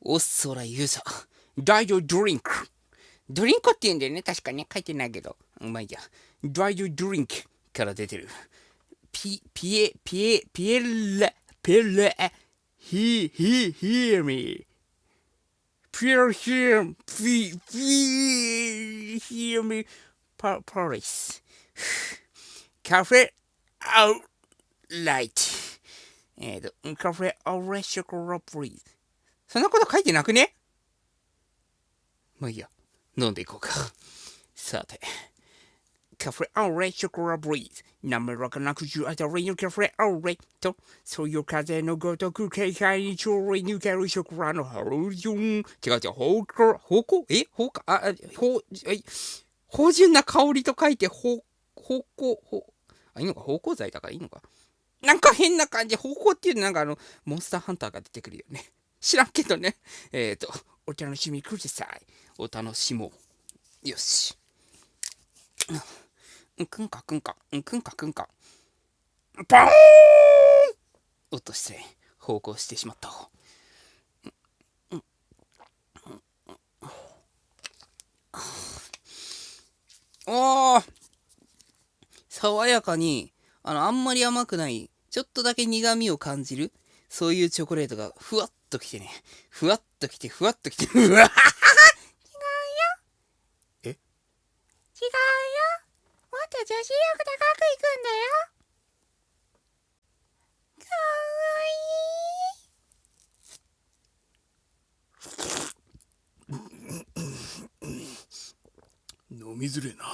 オッスオラ勇者。ダイドドリンク。ドリンクって言うんだよね。確かに書いてないけど。まあいいや。ダイドドリンクから出てる。ピエレ、hear me. Hear me. Paris. カフェアウライト。カフェアウレショコラプリーズ。そんなこと書いてなくね？まあいいや。飲んでいこうか。さて。カフェアウレショコラブリーズ。滑らかな口当たりのカフェアウレと、そういう風のごとく軽快に調理抜けるショコラのハロジョン。違う違う、方向芳醇な香りと書いて、いいのか、芳香剤だからいいのか。なんか変な感じ。方向っていうのなんかモンスターハンターが出てくるよね。知らんけどね。お楽しみください。お楽しもう。よし。くんかくんか。バーンおっと失礼。方向してしまった。おー、爽やかに、あんまり甘くない、ちょっとだけ苦味を感じる、そういうチョコレートがふわっときてね。ふわっときて、うわ違うよ。え、違うよ。もっと女子力高くいくんだよ。かわいい。飲みづれな。